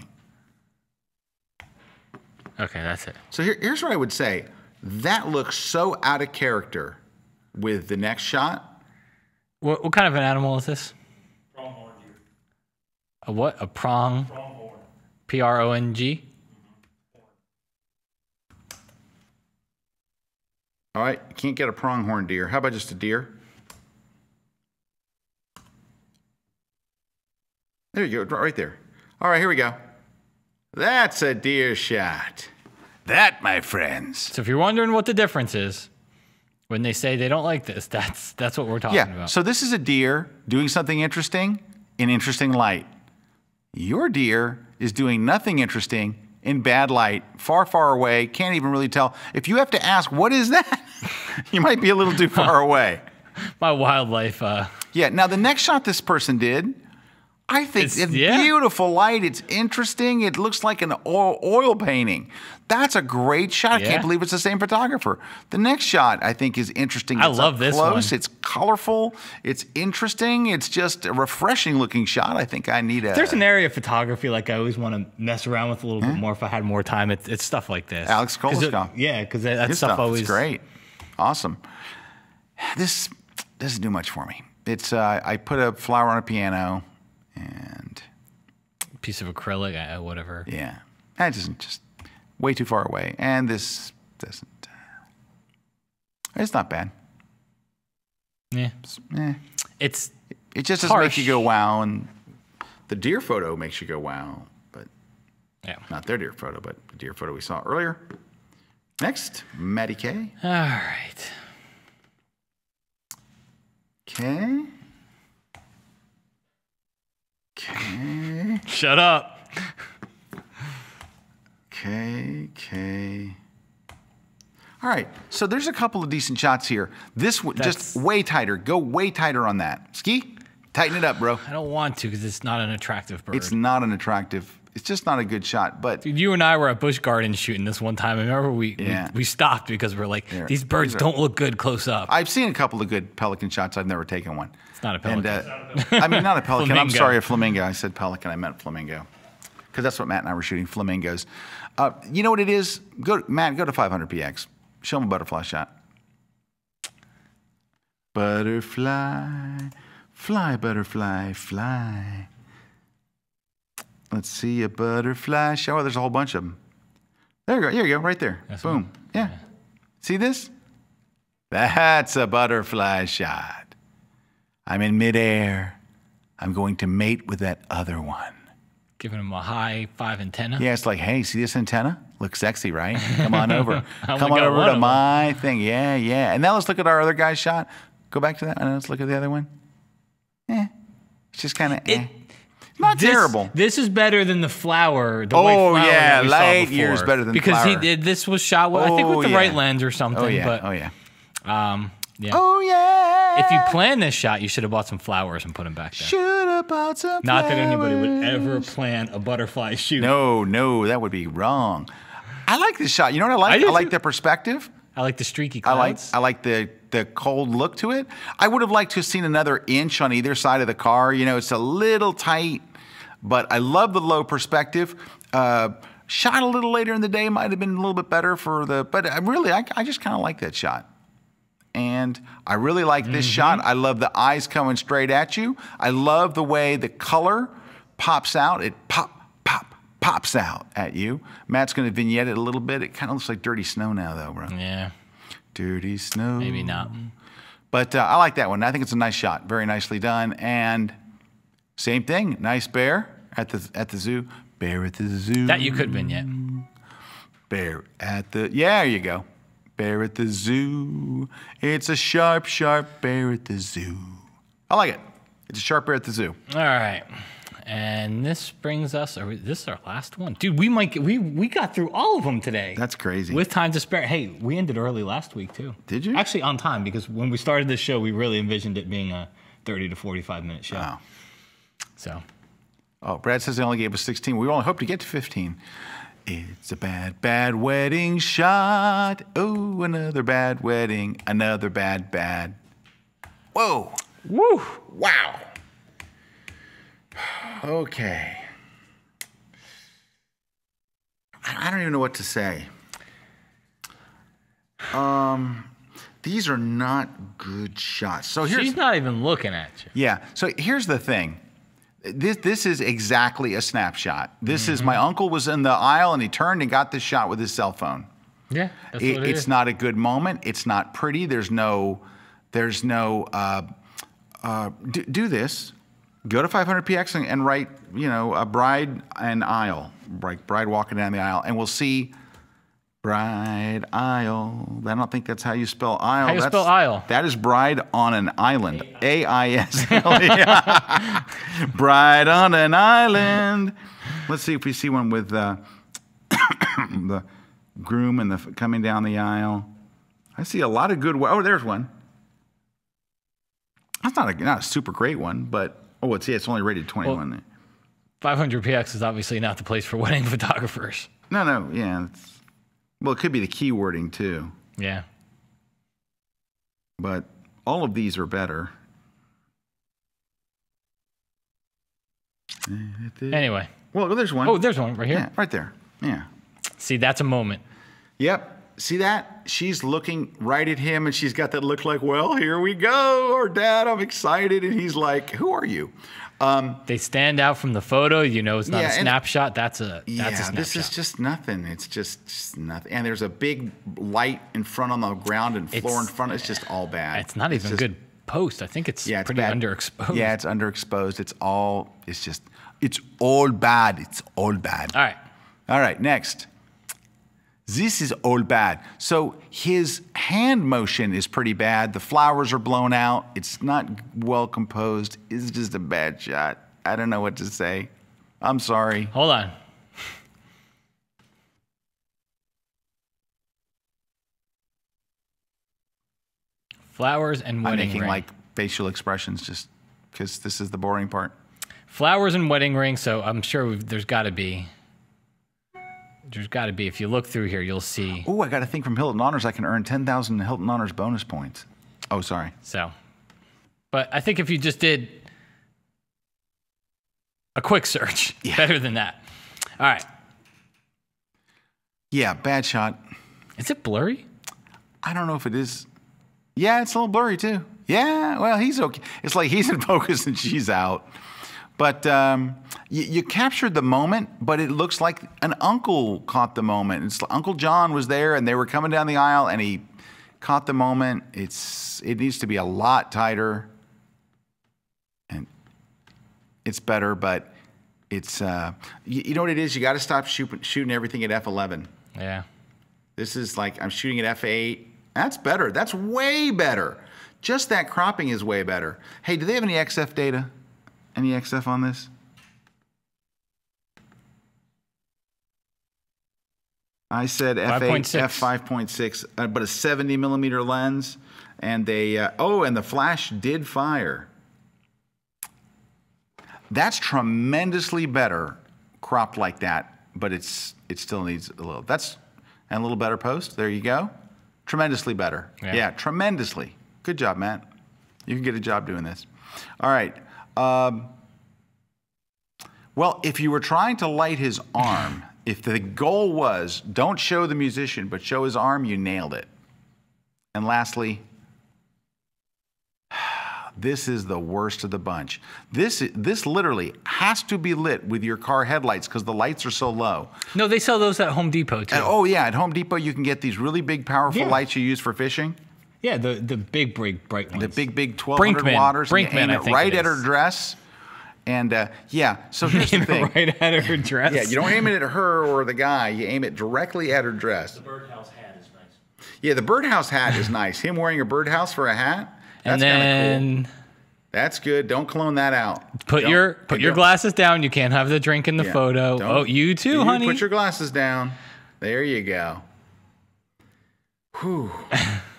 Okay, that's it. So here's what I would say. That looks so out of character with the next shot. What kind of an animal is this? Pronghorn deer. A what? A prong? Pronghorn. P-R-O-N-G? All right, you can't get a pronghorn deer. How about just a deer? There you go, right there. All right, here we go. That's a deer shot. That, my friends. So if you're wondering what the difference is, when they say they don't like this, that's what we're talking about. So this is a deer doing something interesting in interesting light. Your deer is doing nothing interesting in bad light, far, far away, can't even really tell. If you have to ask, what is that? You might be a little too far away. My wildlife. Yeah, now the next shot this person did, I think it's beautiful light. It's interesting. It looks like an oil painting. That's a great shot. I can't believe it's the same photographer. The next shot, I think, is interesting. I love this one. It's colorful. It's interesting. It's just a refreshing looking shot. I think I need a... There's an area of photography like I always want to mess around with a little bit more if I had more time. It's stuff like this. Alex Koleskov. Yeah, because that stuff always... It's great. Awesome. This doesn't do much for me. It's I put a flower on a piano and... piece of acrylic, whatever. Yeah. That doesn't just... way too far away. And this doesn't... it's not bad. Yeah. It just doesn't make you go wow, and the deer photo makes you go wow, but not their deer photo, but the deer photo we saw earlier. Next, Maddie K. All right. Okay. Shut up. Okay. All right, so there's a couple of decent shots here. This one, just way tighter. Go way tighter on that. Ski, tighten it up, bro. I don't want to because it's not an attractive bird. It's not an attractive. It's just not a good shot. But dude, you and I were at Busch Gardens shooting this one time. I remember we stopped because we're like, these birds don't look good close up. I've seen a couple of good pelican shots. I've never taken one. It's not a pelican. And, I mean, not a pelican. I'm sorry, a flamingo. I said pelican. I meant flamingo. Because that's what Matt and I were shooting, flamingos. You know what it is? Matt, go to 500px. Show them a butterfly shot. Butterfly, fly, butterfly, fly. Let's see a butterfly show. Oh, there's a whole bunch of them. There you go. Here you go. Right there. That's Boom. one. Yeah. See this? That's a butterfly shot. I'm in midair. I'm going to mate with that other one. Giving him a high five antenna. Yeah, it's like, hey, see this antenna? Looks sexy, right? Come on over. I only Come on got over one to of 'em. my thing. Yeah, yeah. And now let's look at our other guy's shot. Go back to that, and let's look at the other one. It's just kind of not terrible. This is better than the flower. The Oh, white flower yeah, that we saw light before. years better than because flower. This was shot with, I think, with the right lens or something. Oh yeah. But, oh yeah. yeah. Oh yeah. If you plan this shot, you should have bought some flowers and put them back there. Should have bought some Not that anybody would flowers. ever plan a butterfly shoot. No, that would be wrong. I like this shot. You know what I like? do I like too. the perspective. I like the streaky I clouds. like the cold look to it. I would have liked to have seen another inch on either side of the car. You know, it's a little tight, but I love the low perspective. Shot a little later in the day might have been a little bit better for the, but I just kind of like that shot. And I really like this shot. I love the eyes coming straight at you. I love the way the color pops out. It pops out at you. Matt's going to vignette it a little bit. It kind of looks like dirty snow now, though, bro. Yeah, Dirty snow. maybe not. But I like that one. I think it's a nice shot. Very nicely done. And same thing. Nice bear at the zoo. Bear at the zoo. That you could vignette. Bear at the. Yeah, there you go. Bear at the zoo. It's a sharp, sharp bear at the zoo. I like it. It's a sharp bear at the zoo. All right. And this brings us. This is our last one, dude. We got through all of them today. That's crazy. With time to spare. Hey, we ended early last week too. Did you? Actually, on time, because when we started this show, we really envisioned it being a 30 to 45 minute show. Wow. So. Oh, Brad says they only gave us 16. We only hope to get to 15. It's a bad, bad wedding shot. Oh, another bad wedding. Another bad. Whoa. Woo. Wow. Okay. I don't even know what to say. These are not good shots. So here's She's not even looking at you. yeah. So here's the thing. This is exactly a snapshot. This is my uncle was in the aisle and he turned and got this shot with his cell phone. Yeah, that's what it It's is. not a good moment. It's not pretty. There's no. Do this. Go to 500px and write, a bride and aisle, bride walking down the aisle, and we'll see bride aisle. I don't think that's how you spell aisle. How you spell aisle? That is bride on an island. A-I-S-L. Bride on an island. Let's see if we see one with the groom and the coming down the aisle. I see a lot of good. Oh, there's one. That's not a super great one, but it's only rated 21. Well, 500px is obviously not the place for wedding photographers. No, yeah. Well, it could be the keywording too, Yeah. but all of these are better. Anyway. Well, there's one. Oh, there's one right here. Yeah, right there. Yeah. See, that's a moment. Yep. See that? She's looking right at him, and she's got that look like, well, here we go. Or Dad, I'm excited. And he's like, who are you? They stand out from the photo. It's not Yeah, a and- snapshot. That's a snapshot. This is just nothing. It's just nothing. And there's a big light in front on the ground and floor in front. It's just all bad. It's not even just- good post. I think it's Yeah, it's pretty bad. underexposed. Yeah, it's underexposed. It's all bad. It's all bad. All right, next. This is all bad. So his hand motion is pretty bad. The flowers are blown out. It's not well composed. It's just a bad shot. I don't know what to say. I'm sorry. Hold on. Flowers and I'm wedding making ring. like facial expressions just because this is the boring part. Flowers and wedding ring. So I'm sure there's got to be. If you look through here, you'll see. Oh, I got a thing from Hilton Honors. I can earn 10,000 Hilton Honors bonus points. Oh, sorry. So, but I think if you just did a quick search, better than that. All right. Yeah, bad shot. Is it blurry? I don't know if it is. Yeah, it's a little blurry too. Yeah, well, he's okay. It's like he's in focus and she's out. But you captured the moment, but it looks like an uncle caught the moment. It's Uncle John was there, and they were coming down the aisle, and he caught the moment. It needs to be a lot tighter. It's better, but it's you know what it is. You got to stop shooting everything at f11. Yeah. This is like I'm shooting at f8. That's better. That's way better. Just that cropping is way better. Hey, do they have any XF data? Any XF on this? I said f8, f5.6, but a 70 millimeter lens, and they and the flash did fire. That's tremendously better cropped like that, but it still needs a little. And a little better post. There you go. Tremendously better. Yeah, tremendously. Good job, Matt. You can get a job doing this. All right. Well, if you were trying to light his arm, if the goal was don't show the musician, but show his arm, you nailed it. And lastly, this is the worst of the bunch. This literally has to be lit with your car headlights because the lights are so low. No, they sell those at Home Depot too. Oh yeah, at Home Depot you can get these really big, powerful lights you use for fishing. Yeah, the big bright ones. The big 1200 watters. Brinkman, and I aim it think right it at her is. dress. And so here's the thing. Right at her dress. Yeah, you don't aim it at her or the guy. You aim it directly at her dress. The birdhouse hat is nice. Yeah, the birdhouse hat is nice. Him wearing a birdhouse for a hat. That's And kind of then cool. That's good. Don't clone that out. put your glasses down. You can't have the drink in the photo. Oh, you too, honey. Put your glasses down. There you go. Whew.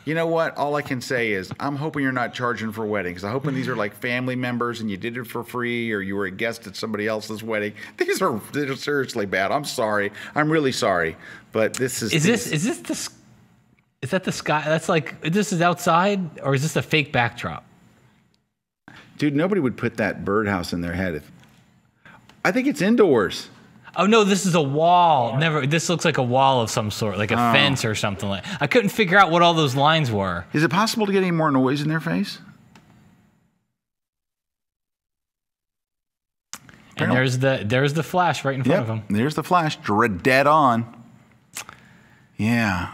You know what? All I can say is I'm hoping you're not charging for weddings. I'm hoping these are like family members and you did it for free or you were a guest at somebody else's wedding. These are seriously bad. I'm sorry. I'm really sorry. But this is... Is that the sky? That's like, this is outside or is this a fake backdrop? Dude, nobody would put that birdhouse in their head. I think it's indoors. Oh no, this is a wall. Never. This looks like a wall of some sort, like a fence or something like. I couldn't figure out what all those lines were. Is it possible to get any more noise in their face? And there's the flash right in front of them. There's the flash, dead on. Yeah.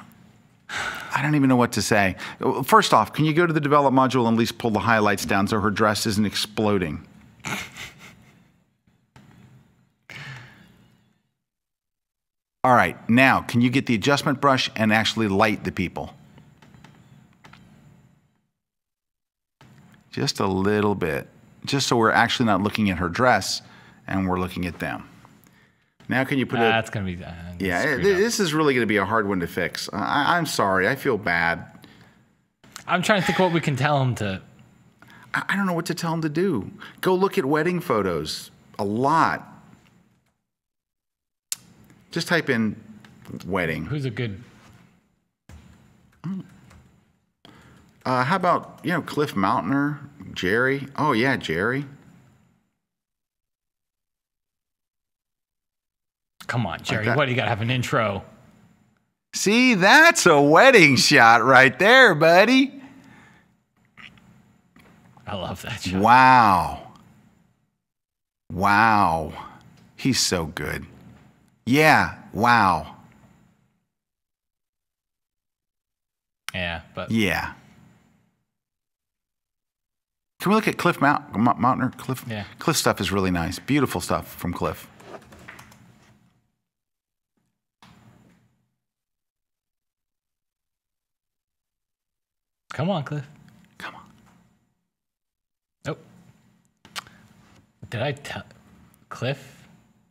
I don't even know what to say. First off, can you go to the develop module and at least pull the highlights down so her dress isn't exploding? All right, now, can you get the adjustment brush and actually light the people? Just a little bit. Just so we're actually not looking at her dress and we're looking at them. Now can you put That's going to be... this is really going to be a hard one to fix. I'm sorry. I feel bad. I'm trying to think what we can tell him to... I don't know what to tell him to do. Go look at wedding photos. A lot. Just type in wedding. Who's a good... How about, Cliff Mountainer, Jerry? Oh, yeah, Jerry. Come on, Jerry. Like What, do you got to have an intro? See, that's a wedding shot right there, buddy. I love that shot. Wow. Wow. He's so good. Yeah, wow. Yeah, but... Yeah. Can we look at Cliff Mountainer? Cliff? Yeah. Cliff stuff is really nice. Beautiful stuff from Cliff. Come on, Cliff. Come on. Oh. Did I tell... Cliff?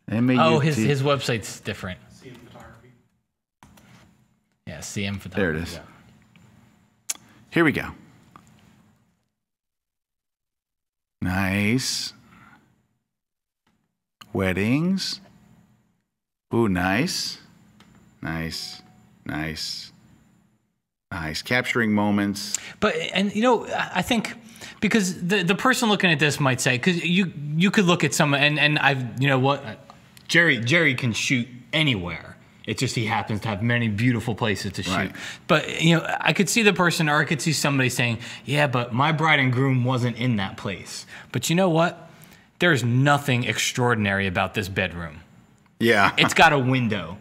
Oh, his website's different. CM Photography. Yeah, CM Photography. There it is. Here we go. Nice. Weddings. Ooh, nice. Nice. Nice. Nice. Capturing moments. But, and I think... Because the person looking at this might say, because you could look at someone, and I've, Jerry can shoot anywhere. It's just he happens to have many beautiful places to shoot. Right. But, I could see the person, or I could see somebody saying, yeah, but my bride and groom wasn't in that place. But you know what? There's nothing extraordinary about this bedroom. Yeah. It's got a window.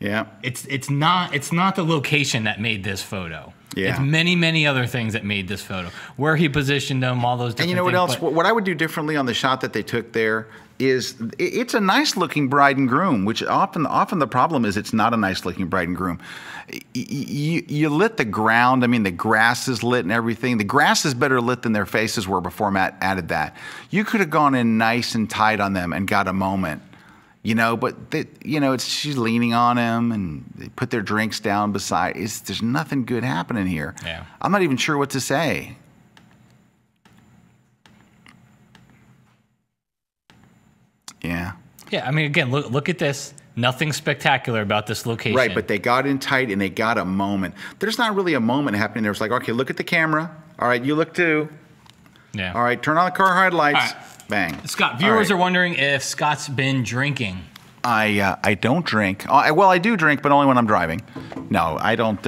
Yeah. It's not the location that made this photo. Yeah. It's many other things that made this photo. Where he positioned them, all those different And you know what things, else? What I would do differently on the shot that they took there is it's a nice looking bride and groom, which often the problem is it's not a nice looking bride and groom. You lit the ground. I mean, the grass is lit and everything. The grass is better lit than their faces were before Matt added that. You could have gone in nice and tight on them and got a moment. You know, but she's leaning on him, and they put their drinks down beside. There's nothing good happening here. Yeah. I'm not even sure what to say. Yeah. Yeah, I mean, again, look at this. Nothing spectacular about this location. Right, but they got in tight and they got a moment. There's not really a moment happening there. It's like, okay, look at the camera. All right, you look too. Yeah. All right, turn on the car headlights. All right. Bang. Scott, viewers are wondering if Scott's been drinking. I don't drink. Well, I do drink, but only when I'm driving. No, I don't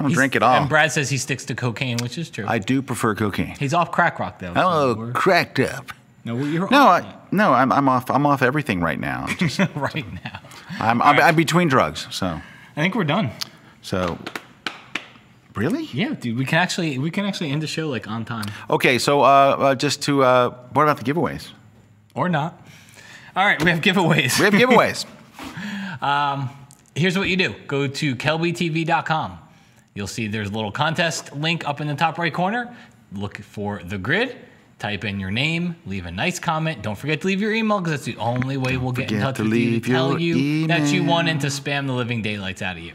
drink at all. And Brad says he sticks to cocaine, which is true. I do prefer cocaine. He's off crack rock though. Oh, cracked up. No, you're I'm off. I'm off everything right now. Just, right now. I'm between drugs, so. I think we're done. So. Really? Yeah, dude. We can actually end the show like on time. Okay, so just to what about the giveaways? Or not. All right, we have giveaways. We have giveaways. Here's what you do. Go to kelbytv.com. You'll see there's a little contest link up in the top right corner. Look for The Grid. Type in your name. Leave a nice comment. Don't forget to leave your email because that's the only way we'll get in touch with you to tell you that you won and to spam the living daylights out of you.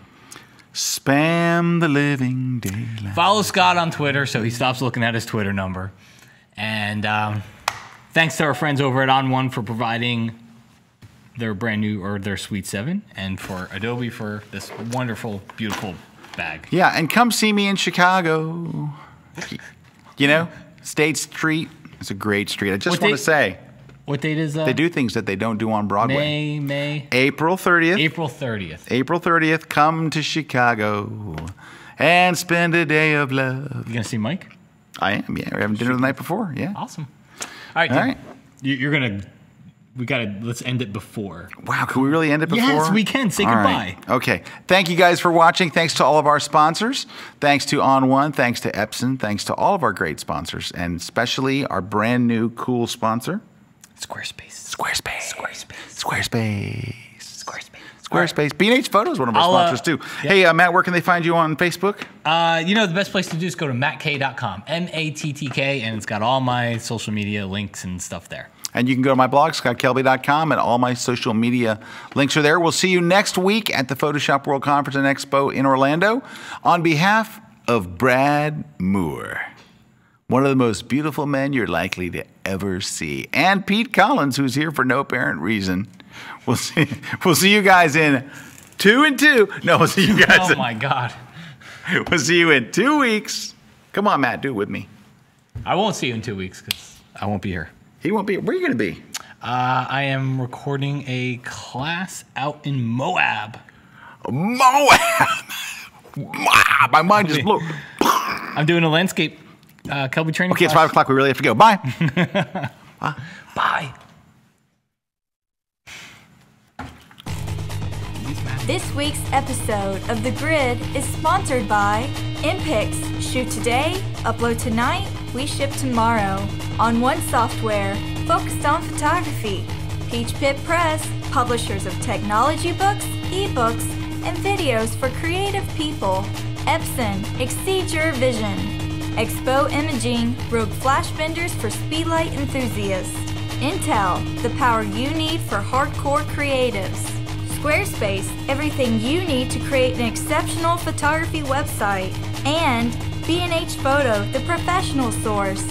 Spam the living daylights. Follow Scott on Twitter so he stops looking at his Twitter number. And thanks to our friends over at On One for providing their brand new, or their Sweet 7, and for Adobe for this wonderful, beautiful bag. Yeah, and come see me in Chicago. You know, State Street is a great street. I just want to say. What date is that? They do things that they don't do on Broadway. May. April 30th. April 30th. April 30th. Come to Chicago and spend a day of love. You gonna see Mike? I am. Yeah, we're having dinner the night before. Yeah. Awesome. All right. All right. Let's end it before. Wow, can we really end it before? Yes, we can. Say all goodbye. Right. Okay. Thank you guys for watching. Thanks to all of our sponsors. Thanks to On One. Thanks to Epson. Thanks to all of our great sponsors, and especially our brand new cool sponsor, Squarespace. B&H Photo is one of our sponsors too. Yep. Hey, Matt, where can they find you on Facebook? The best place to do is go to mattk.com, MATTK, and it's got all my social media links and stuff there. And you can go to my blog, scottkelby.com, and all my social media links are there. We'll see you next week at the Photoshop World Conference and Expo in Orlando. On behalf of Brad Moore, one of the most beautiful men you're likely to ever see, and Pete Collins, who's here for no apparent reason, we'll see you guys in 2 and 2. No, we'll see you guys. Oh my God. We'll see you in 2 weeks. Come on, Matt, do it with me. I won't see you in 2 weeks because I won't be here. He won't be. Where are you going to be? I am recording a class out in Moab. Moab! My mind just blew. I'm doing a landscape Kelby training Okay, class. it's 5 o'clock. We really have to go. Bye. Bye. This week's episode of The Grid is sponsored by InPix. Shoot today, upload tonight, we ship tomorrow. On One Software, focused on photography. Peach Pit Press, publishers of technology books, ebooks, and videos for creative people. Epson, exceed your vision. Expo Imaging, rogue flash benders for speedlight enthusiasts. Intel, the power you need for hardcore creatives. Squarespace, everything you need to create an exceptional photography website. And B&H Photo, the professional source.